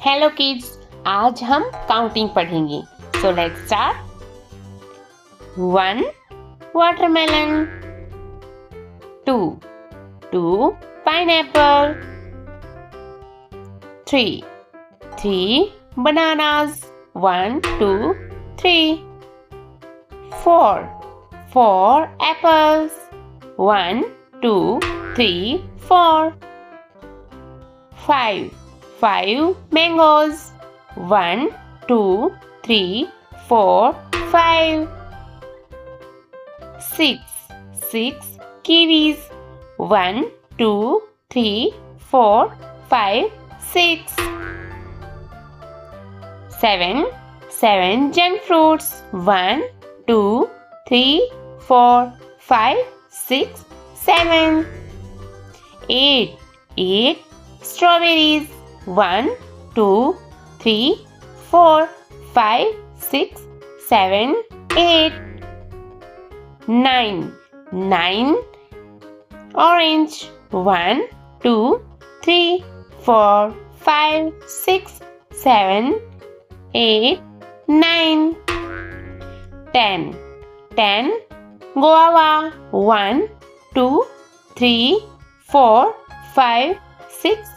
Hello kids, आज हम counting पढ़ेंगे. So let's start. 1 watermelon, 2 pineapple, 3 bananas, 1 2 3. 4 apples, 1 2 3 4. 5 mangoes, 1 2 3 4 5. 6 kiwis, 1 2 3 4 5 6. 7 junk fruits, 1 2 3 4 5 6 7. 8 strawberries, 1 2 3 4 5 6 7 8. 9 orange, 1 2 3 4 5 6 7 8 9. 10 guava, 1 2 3 4 5 6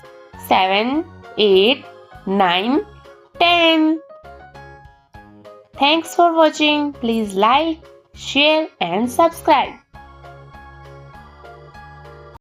7 8 9 10. Thanks for watching. Please like, share and subscribe.